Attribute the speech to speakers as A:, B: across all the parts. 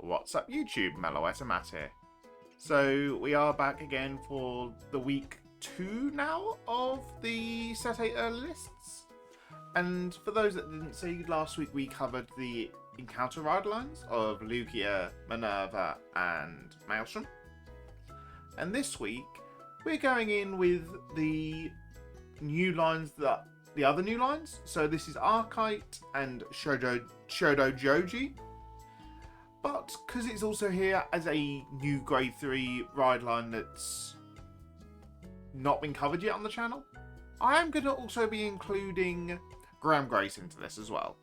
A: What's up YouTube, Melloetta Matt here. So we are back again for the week 2 now of the Set 8 early lists. And for those that didn't see, last week we covered the encounter ride lines of Lugia, Minerva and Maelstrom. And this week we're going in with the new lines, the other new lines. So this is Arkhite and Shojodoji. But because it's also here as a new grade 3 ride line that's not been covered yet on the channel, I am going to also be including Gramgrace into this as well.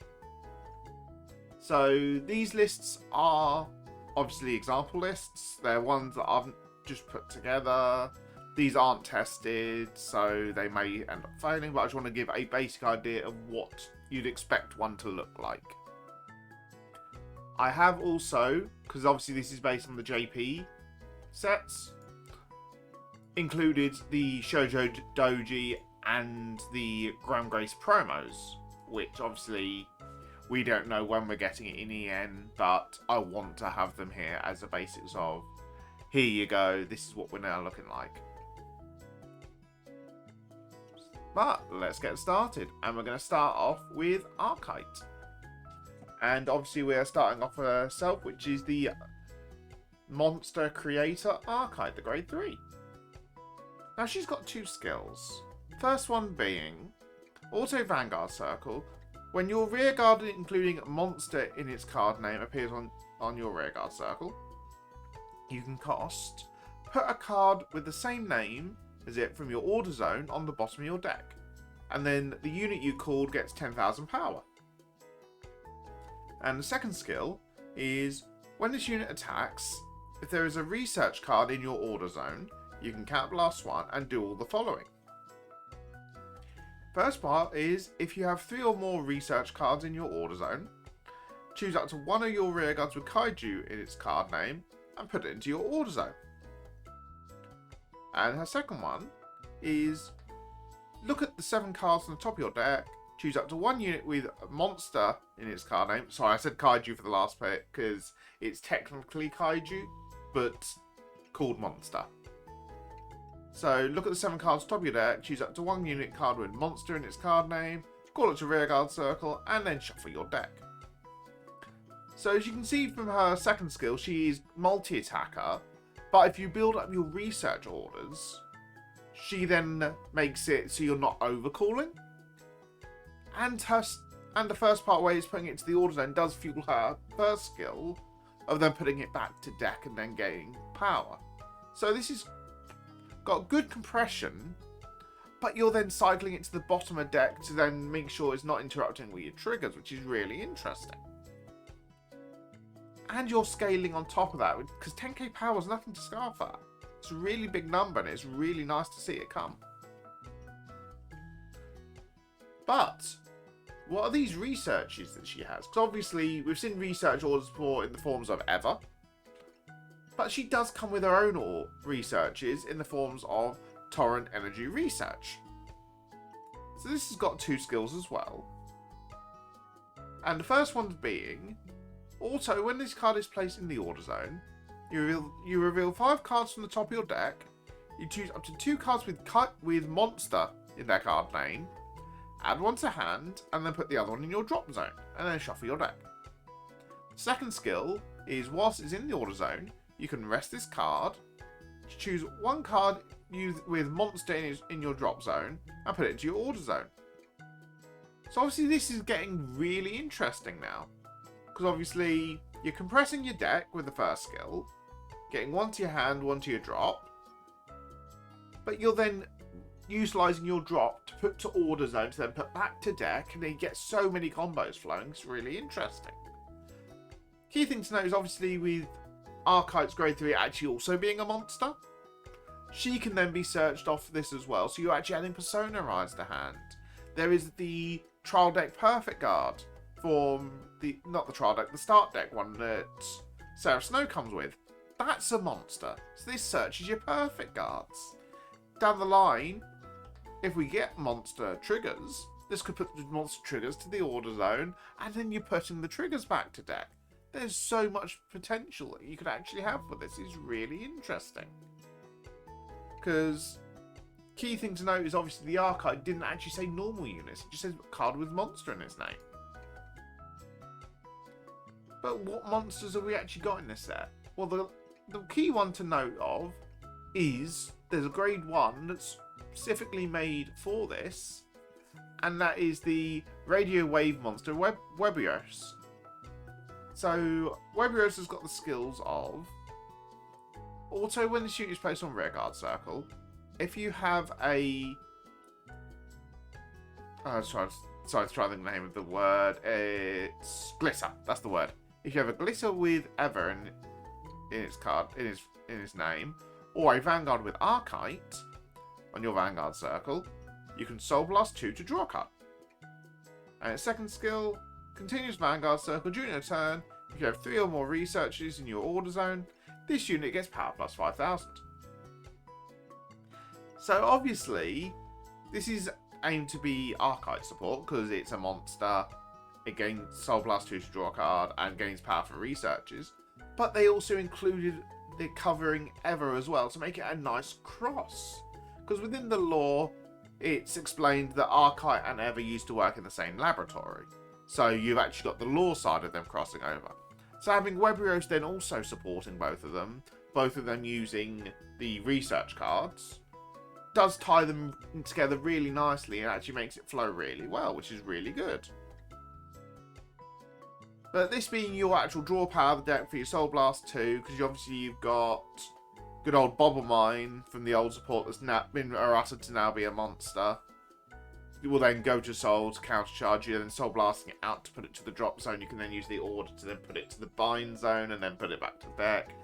A: So these lists are obviously example lists. They're ones that I've just put together. These aren't tested, so they may end up failing, but I just want to give a basic idea of what you'd expect one to look like. I have also, because obviously this is based on the JP sets, included the Shojodoji and the Gramgrace promos, which obviously we don't know when we're getting it in EN, but I want to have them here as a basics of, here you go, this is what we're now looking like. But let's get started, and we're going to start off with Arkhite. And obviously we are starting off herself, which is the monster creator Arkhite, the grade 3. Now she's got 2 skills. First one being Auto Vanguard Circle. When your rearguard, including monster in its card name, appears on your rearguard circle, you can put a card with the same name as it from your order zone on the bottom of your deck. And then the unit you called gets 10,000 power. And the second skill is, when this unit attacks, if there is a research card in your order zone, you can counterblast 1 and do all the following. First part is, if you have 3 or more research cards in your order zone, choose up to 1 of your rearguards with Kaiju in its card name and put it into your order zone. And her second one is, look at the 7 cards on the top of your deck, choose up to 1 unit with monster in its card name. Sorry, I said Kaiju for the last bit because it's technically Kaiju, but called monster. So look at the 7 cards top of your deck, choose up to 1 unit card with monster in its card name, call it to rearguard circle, and then shuffle your deck. So as you can see from her second skill, she is multi-attacker, but if you build up your research orders, she then makes it so you're not overcalling. And the first part where he's putting it to the order zone does fuel her first skill of then putting it back to deck and then gaining power. So this has got good compression, but you're then cycling it to the bottom of deck to then make sure it's not interrupting with your triggers, which is really interesting. And you're scaling on top of that, because 10k power is nothing to scarf at. It's a really big number and it's really nice to see it come. But what are these researches that she has? Because obviously we've seen research orders before in the forms of Ever, but she does come with her own researches in the forms of Torrent Energy Research. So this has got 2 skills as well. And the first one being, also when this card is placed in the order zone, you reveal 5 cards from the top of your deck. You choose up to 2 cards with monster in their card name, add 1 to hand, and then put the other one in your drop zone, and then shuffle your deck. Second skill is, whilst it's in the order zone, you can rest this card, choose 1 card with monster in your drop zone, and put it into your order zone. So obviously this is getting really interesting now, because obviously you're compressing your deck with the first skill, getting 1 to your hand, 1 to your drop, but you're then utilising your drop to put to order zone to then put back to deck, and then you get so many combos flowing. It's really interesting. Key thing to note is obviously with Arkhite's grade 3 actually also being a monster, she can then be searched off this as well, so you're actually adding Persona Rise to hand. There is the trial deck Perfect Guard from the start deck one that Sarah Snow comes with. That's a monster, so this searches your Perfect Guards. Down the line, if we get monster triggers, this could put the monster triggers to the order zone, and then you're putting the triggers back to deck. There's so much potential that you could actually have with this. It's really interesting. Because key thing to note is obviously the Arkhite didn't actually say normal units. It just says card with monster in its name. But what monsters have we actually got in this set? Well, the key one to note of is there's a grade 1 that's specifically made for this, and that is the radio wave monster Webios. So Webios has got the skills of auto when the unit is placed on rearguard circle. If you have a sorry to try the name of the word. It's glitter. That's the word. If you have a glitter with Ever in its card in its name, or a Vanguard with Arkhite on your Vanguard circle, you can Soul Blast 2 to draw a card. And its second skill, continuous Vanguard circle during a turn. If you have 3 or more researchers in your order zone, this unit gets power plus 5,000. So obviously, this is aimed to be Arkhite support because it's a monster. It gains Soul Blast 2 to draw a card and gains power for researchers. But they also included the covering Ever as well to make it a nice cross. Because within the lore, it's explained that Arkhite and Ever used to work in the same laboratory. So you've actually got the lore side of them crossing over. So having Webios then also supporting both of them using the research cards, does tie them together really nicely and actually makes it flow really well, which is really good. But this being your actual draw power of the deck for your Soul Blast 2, because obviously you've got good old Bobble Mine from the old support that's now been errated to now be a monster. You will then go to Soul to countercharge you, then Soul Blasting it out to put it to the drop zone. You can then use the order to then put it to the bind zone and then put it back to the deck.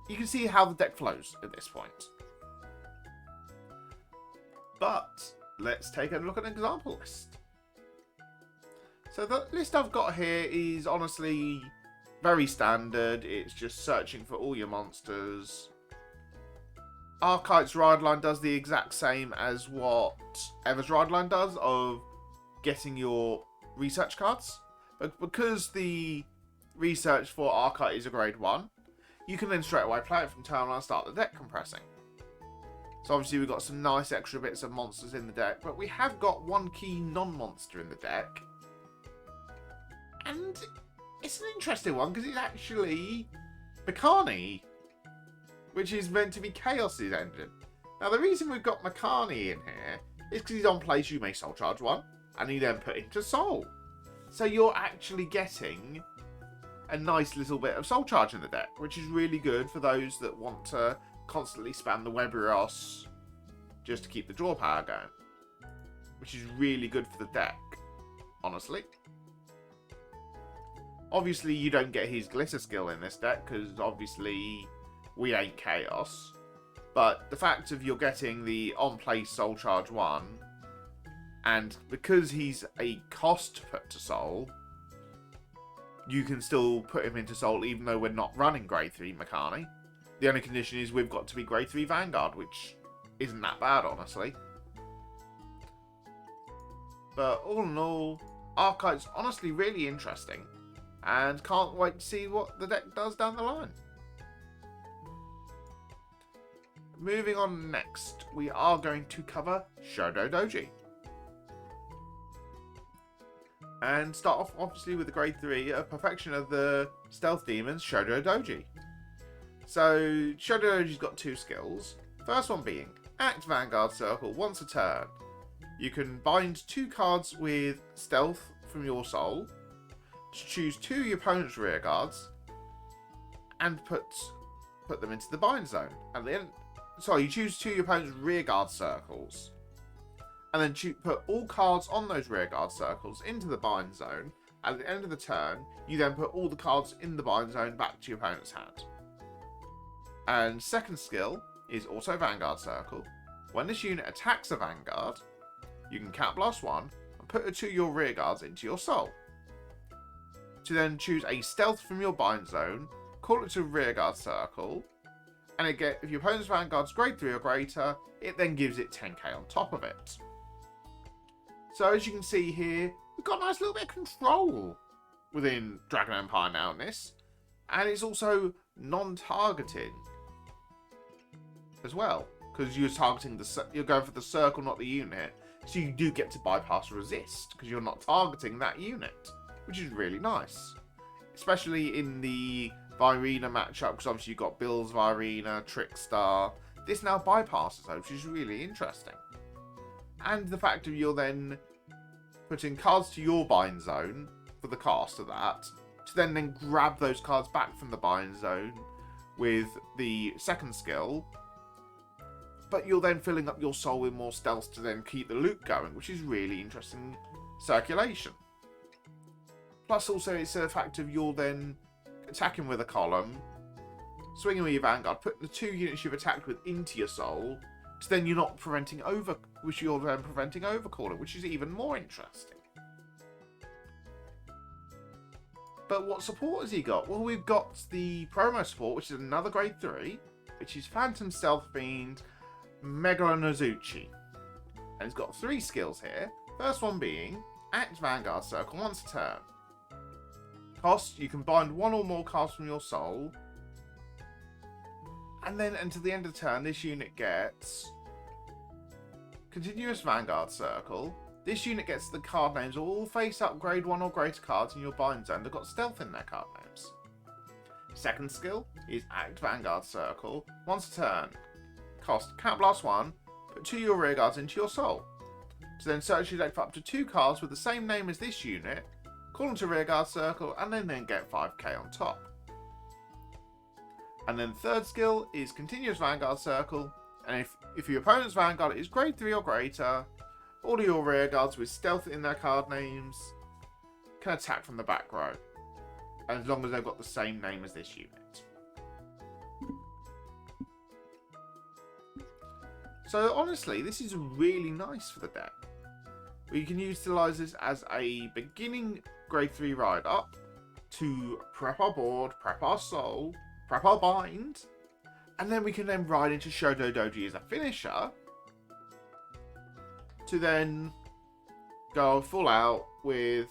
A: You can see how the deck flows at this point. But let's take a look at an example list. So the list I've got here is honestly very standard. It's just searching for all your monsters. Arkhite's ride line does the exact same as what Ever's ride line does of getting your research cards. But because the research for Arkhite is a grade 1, you can then straight away play it from turn 1 and start the deck compressing. So obviously we've got some nice extra bits of monsters in the deck, but we have got one key non-monster in the deck. And it's an interesting one because it's actually Makani, which is meant to be Chaos's engine. Now the reason we've got Makani in here is because he's on place you may soul charge 1, and he then put into soul. So you're actually getting a nice little bit of soul charge in the deck, which is really good for those that want to constantly spam the Webios just to keep the draw power going, which is really good for the deck, honestly. Obviously you don't get his glitter skill in this deck because obviously we ain't Chaos, but the fact of you're getting the on place soul charge 1, and because he's a cost to put to soul, you can still put him into soul even though we're not running grade 3 Makani. The only condition is we've got to be grade 3 Vanguard, which isn't that bad, honestly. But all in all, Arkhite's honestly really interesting, and can't wait to see what the deck does down the line. Moving on next, we are going to cover Shojodoji. And start off obviously with the grade 3, a perfection of the stealth demons, Shojodoji. So, Shojodoji's got 2 skills. First one being, act Vanguard Circle once a turn. You can bind 2 cards with stealth from your soul, to choose 2 of your opponent's rear guards, and put them into the bind zone. At the end, you choose 2 of your opponent's rear guard circles, and then put all cards on those rear guard circles into the bind zone. At the end of the turn, you then put all the cards in the bind zone back to your opponent's hand. And second skill is Auto Vanguard Circle. When this unit attacks a Vanguard, you can Cat Blast 1 and put 2 of your rear guards into your soul. To then choose a stealth from your bind zone, call it to rear guard circle, and again, if your opponent's Vanguard's grade 3 or greater, it then gives it 10k on top of it. So as you can see here, we've got a nice little bit of control within Dragon Empire now in this. And it's also non-targeting as well, because you're targeting you're going for the circle, not the unit. So you do get to bypass resist because you're not targeting that unit, which is really nice, especially in the Virina matchup. Because obviously you've got Bill's Virina, Trickstar. This now bypasses those, which is really interesting. And the fact of you're then putting cards to your bind zone for the cost of that, to then grab those cards back from the bind zone with the second skill. But you're then filling up your soul with more stealth to then keep the loop going, which is really interesting circulation. Plus also it's a fact of you're then attacking with a column, swinging with your Vanguard, putting the 2 units you've attacked with into your soul, so then you're not preventing overcalling, which is even more interesting. But what support has he got? Well, we've got the promo support, which is another grade 3, which is Phantom Stealth Fiend, Megalonazuchi. And it's got 3 skills here. First one being Act Vanguard Circle once a turn. Cost, you can bind 1 or more cards from your soul. And then until the end of the turn, this unit gets Continuous Vanguard Circle. This unit gets the card names of all face-up grade 1 or greater cards in your bind zone that got stealth in their card names. Second skill is Act Vanguard Circle once a turn. Cost, Count Blast 1, put 2 of your rear guards into your soul. To then search your deck for up to 2 cards with the same name as this unit, call them to rear guard circle, and then get 5k on top. And then third skill is Continuous Vanguard Circle, and if your opponent's Vanguard is grade 3 or greater, all of your rear guards with stealth in their card names can attack from the back row, as long as they've got the same name as this unit. So honestly, this is really nice for the deck. We can utilise this as a beginning grade 3 ride up to prep our board, prep our soul, prep our bind, and then we can then ride into Shojodoji as a finisher to then go full out with,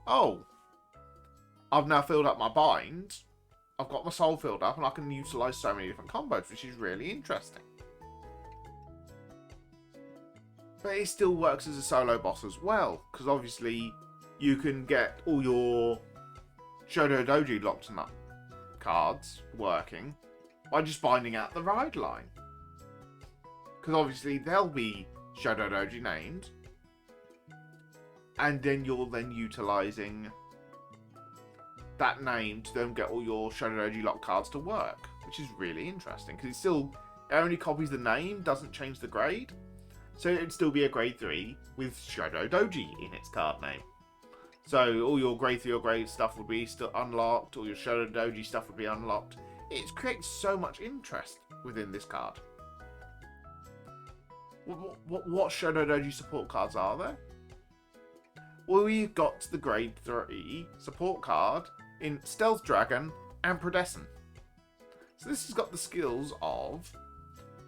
A: oh, I've now filled up my bind, I've got my soul filled up, and I can utilise so many different combos, which is really interesting. But it still works as a solo boss as well, because obviously you can get all your Shojodoji locked up cards working by just binding out the ride line. Because obviously they'll be Shojodoji named, and then you're then utilising that name to then get all your Shojodoji lock cards to work, which is really interesting, because it only copies the name, doesn't change the grade. So it'd still be a grade 3 with Shojodoji in its card name. So all your grade 3 or grade stuff would be still unlocked, all your Shojodoji stuff would be unlocked. It creates so much interest within this card. What Shojodoji support cards are there? Well, we've got the grade 3 support card in Stealth Dragon and Prodescent. So this has got the skills of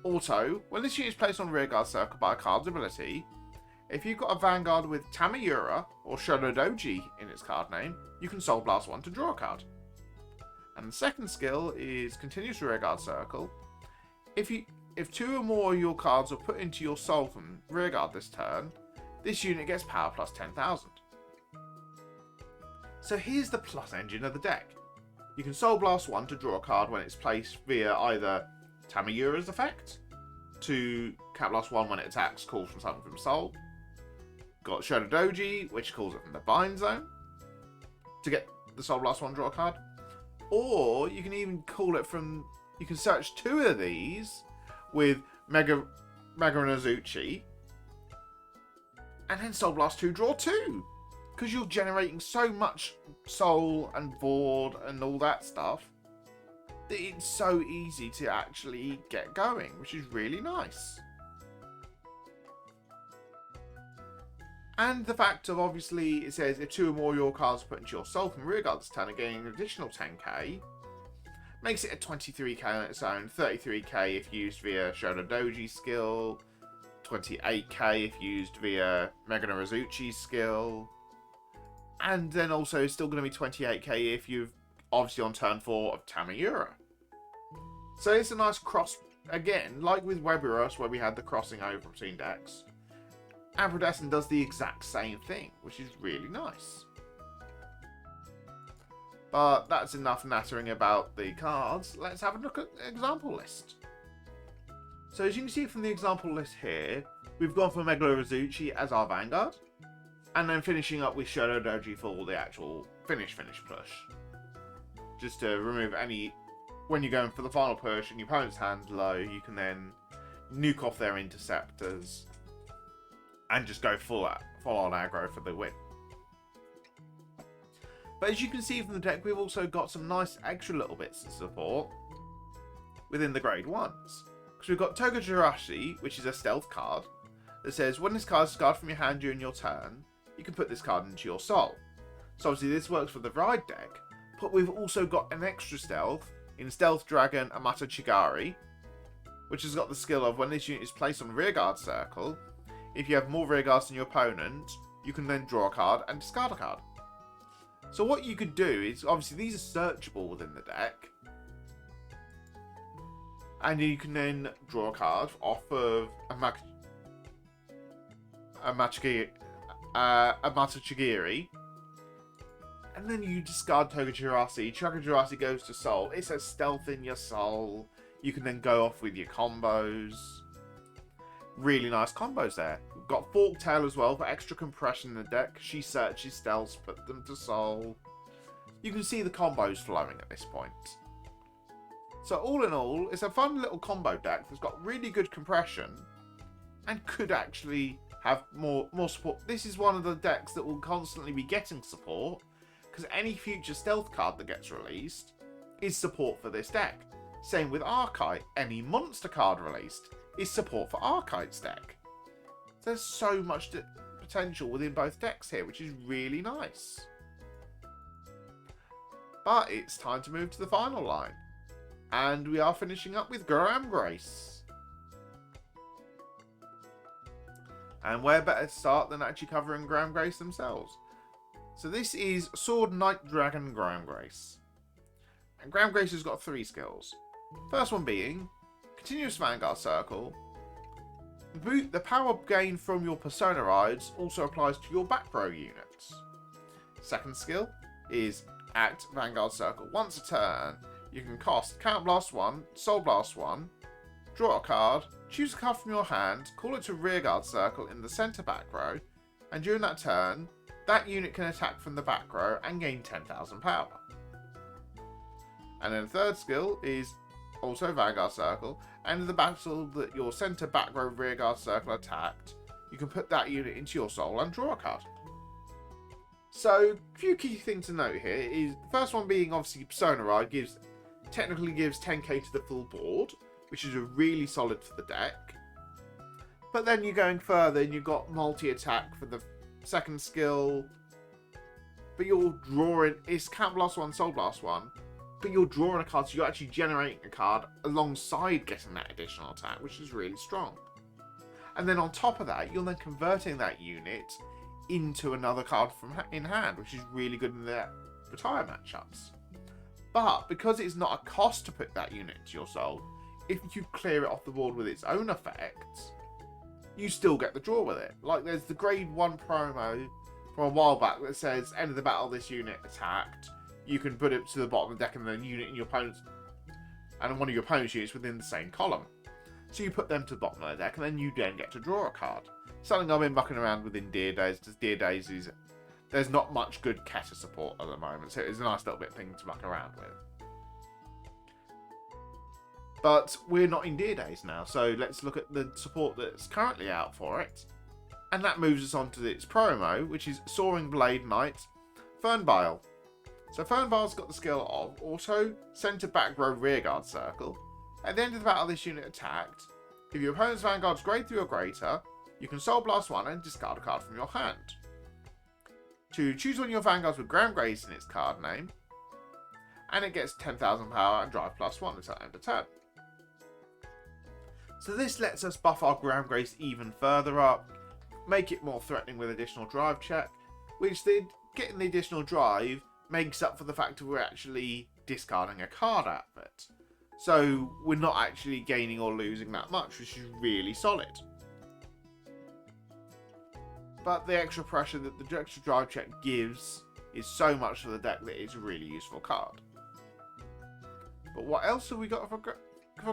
A: Auto, when this unit is placed on rearguard circle by a card's ability, if you've got a Vanguard with Tamayura or Shojodoji in its card name, you can Soul Blast 1 to draw a card. And the second skill is Continuous Rearguard Circle. If 2 or more of your cards are put into your soul from rearguard this turn, this unit gets power plus 10,000. So here's the plus engine of the deck. You can Soul Blast 1 to draw a card when it's placed via either Tamayura's effect, to Count Blast 1 when it attacks, calls from something from Soul. Got Shojodoji, which calls it from the bind zone, to get the Soul Blast 1 draw card. Or you can even call it from, you can search 2 of these with Megalonazuchi, and then Soul Blast 2 draw 2. Because you're generating so much soul and board and all that stuff, it's so easy to actually get going, which is really nice. And the fact of, obviously, it says if 2 or more of your cards are put into your soul from rearguard this turn and getting an additional 10k, makes it a 23k on its own, 33k if used via Shojodoji skill, 28k if used via Megalonazuchi's skill, and then also still going to be 28k if you've obviously on turn 4 of Tamamiura. So it's a nice cross, again, like with Weberus, where we had the crossing over between decks. Aphrodescent does the exact same thing, which is really nice. But that's enough nattering about the cards. Let's have a look at the example list. So as you can see from the example list here, we've gone for Megalorazuchi as our Vanguard, and then finishing up with Shojodoji for the actual finish push. Just to remove any... When you're going for the final push and your opponent's hand's low, you can then nuke off their interceptors and just go full on aggro for the win. But as you can see from the deck, we've also got some nice extra little bits of support within the grade 1s. Because we've got Tokujorashi, which is a stealth card, that says when this card is discarded from your hand during your turn, you can put this card into your soul. So obviously this works for the Ride deck, but we've also got an extra stealth in Stealth Dragon Amata Chigari, which has got the skill of when this unit is placed on rearguard circle, if you have more rearguards than your opponent, you can then draw a card and discard a card. So what you could do is, obviously these are searchable within the deck, and you can then draw a card off of Amata Chigiri, and then you discard Tokujorashi. Tokujorashi goes to soul. It says stealth in your soul. You can then go off with your combos. Really nice combos there. We've got Fork Tail as well for extra compression in the deck. She searches stealths, put them to soul. You can see the combos flowing at this point. So all in all, it's a fun little combo deck that's got really good compression and could actually have more support. This is one of the decks that will constantly be getting support, because any future stealth card that gets released is support for this deck. Same with Arkhite. Any monster card released is support for Arkhite's deck. There's so much potential within both decks here, which is really nice. But it's time to move to the final line. And we are finishing up with Gramgrace. And where better to start than actually covering Gramgrace themselves. So this is Sword Knight Dragon Gramgrace. And Gramgrace has got 3 skills. First one being Continuous Vanguard Circle. The power gain from your Persona rides also applies to your back row units. Second skill is Act Vanguard Circle. Once a turn, you can cast Counterblast 1, Soul Blast 1, draw a card, choose a card from your hand, call it to Rearguard Circle in the center back row, and during that turn, that unit can attack from the back row and gain 10,000 power. And then the third skill is also Vanguard Circle, and in the battle that your center back row Rearguard Circle attacked, you can put that unit into your soul and draw a card. So, a few key things to note here is, the first one being obviously Persona Ride technically gives 10k to the full board, which is a really solid for the deck. But then you're going further and you've got multi-attack for the second skill, but you're drawing, it's Counterblast 1, Soul Blast 1, but you're drawing a card, so you're actually generating a card alongside getting that additional attack, which is really strong. And then on top of that, you're then converting that unit into another card from in hand, which is really good in the retire matchups. But because it's not a cost to put that unit into your soul, if you clear it off the board with its own effects, you still get the draw with it. Like there's the grade 1 promo from a while back that says, end of the battle, this unit attacked. You can put it to the bottom of the deck and then unit in your opponent's, and one of your opponent's units within the same column. So you put them to the bottom of the deck and then you then get to draw a card. Something I've been mucking around with in Dear Days, because Dear Days is, there's not much good Keta support at the moment, so it's a nice little bit thing to muck around with. But we're not in Dear Days now, so let's look at the support that's currently out for it. And that moves us on to its promo, which is Soaring Blade Knight Fernbile. So Fernbile's got the skill of Auto Center Back Row Rearguard Circle. At the end of the battle this unit attacked, if your opponent's Vanguard's grade 3 or greater, you can Soul Blast 1 and discard a card from your hand. To choose one of your Vanguards with Gramgrace in its card name, and it gets 10,000 power and drive +1 until end of turn. So this lets us buff our Gramgrace even further up, make it more threatening with additional drive check, which then getting the additional drive makes up for the fact that we're actually discarding a card out of it. So we're not actually gaining or losing that much, which is really solid. But the extra pressure that the extra drive check gives is so much for the deck that it's a really useful card. But what else have we got for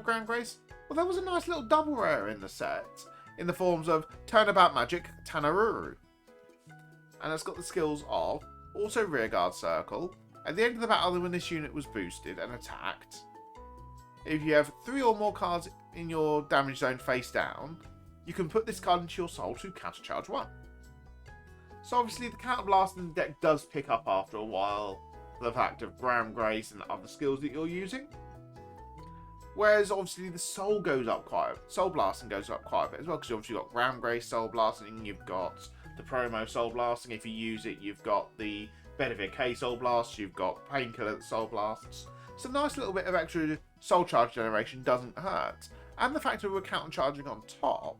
A: Gramgrace? Well, there was a nice little double rare in the set, in the forms of Turnabout Magic Tanaruru. And it's got the skills of also Rearguard Circle. At the end of the battle, when this unit was boosted and attacked, if you have 3 or more cards in your damage zone face down, you can put this card into your soul to countercharge 1. So obviously the counterblast in the deck does pick up after a while for the fact of Gramgrace and other skills that you're using. Whereas obviously the soul goes up soul blasting goes up quite a bit as well, because you obviously got Gramgrace soul blasting, you've got the promo soul blasting. If you use it, you've got the Benefit K soul blast, you've got Painkiller that soul blasts. So a nice little bit of extra soul charge generation doesn't hurt. And the fact that we're countercharging on top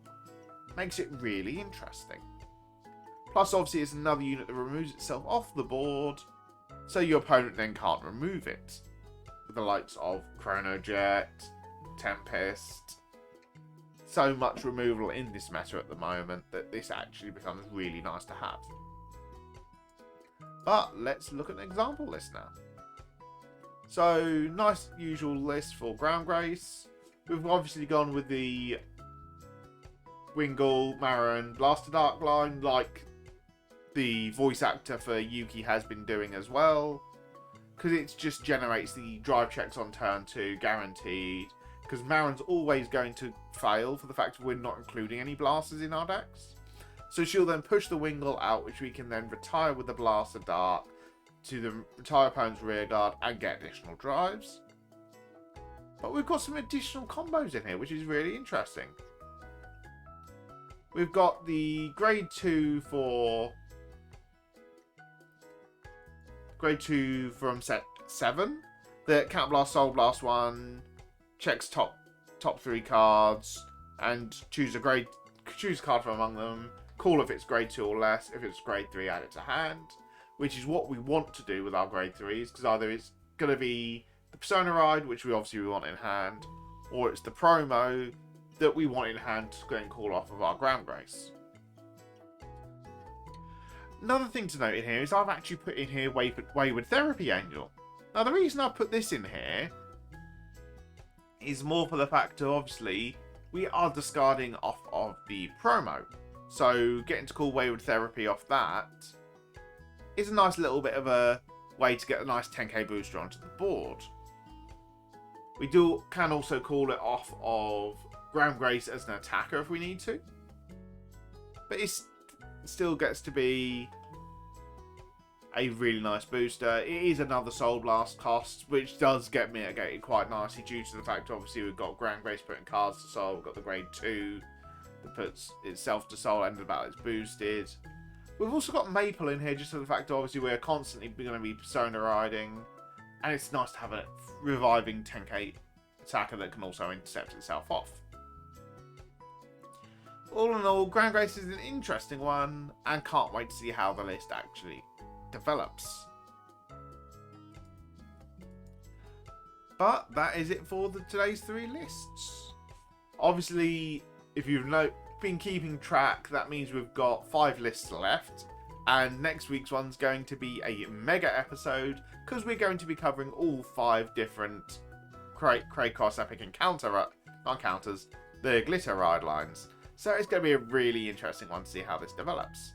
A: makes it really interesting. Plus obviously it's another unit that removes itself off the board, so your opponent then can't remove it. With the likes of Chronojet, Tempest. So much removal in this meta at the moment that this actually becomes really nice to have. But let's look at an example list now. So, nice usual list for Gramgrace. We've obviously gone with the Wingull, Marin, Blaster Dark line, like the voice actor for Yuki has been doing as well. Because it just generates the drive checks on turn 2, guaranteed. Because Marin's always going to fail for the fact that we're not including any blasters in our decks. So she'll then push the Wingull out, which we can then retire with the Blaster Dark to the retire opponent's rear guard and get additional drives. But we've got some additional combos in here, which is really interesting. We've got the grade 2 for grade 2 from set 7. The Counterblast Soul Blast 1 checks top 3 cards and choose a card from among them. Call if it's grade 2 or less. If it's grade 3, add it to hand. Which is what we want to do with our grade 3s, because either it's going to be the Persona Ride, which we obviously want in hand, or it's the promo that we want in hand to go and call off of our Gramgrace. Another thing to note in here is I've actually put in here Wayward Therapy Angel. Now the reason I put this in here is more for the fact that obviously we are discarding off of the promo. So getting to call Wayward Therapy off that is a nice little bit of a way to get a nice 10k booster onto the board. We can also call it off of Gramgrace as an attacker if we need to. But it still gets to be a really nice booster. It is another Soul Blast cost, which does get mitigated quite nicely due to the fact obviously we've got Gramgrace putting cards to Soul, we've got the grade 2 that puts itself to Soul, end of the battle it's boosted. We've also got Maple in here just for the fact that obviously we're constantly going to be Persona riding, and it's nice to have a reviving 10k attacker that can also intercept itself off. All in all, Gramgrace is an interesting one, and can't wait to see how the list actually develops. But that is it for today's 3 lists. Obviously, if you've been keeping track, that means we've got 5 lists left, and next week's one's going to be a mega episode because we're going to be covering all 5 different Kratos Epic Encounter, not counters, the Glitter Ride lines. So it's going to be a really interesting one to see how this develops.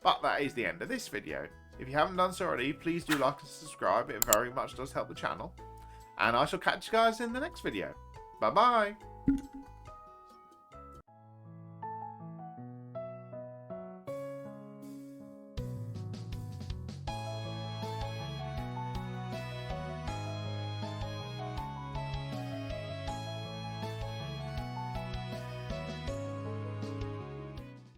A: But that is the end of this video. If you haven't done so already, please do like and subscribe. It very much does help the channel. And I shall catch you guys in the next video. Bye bye.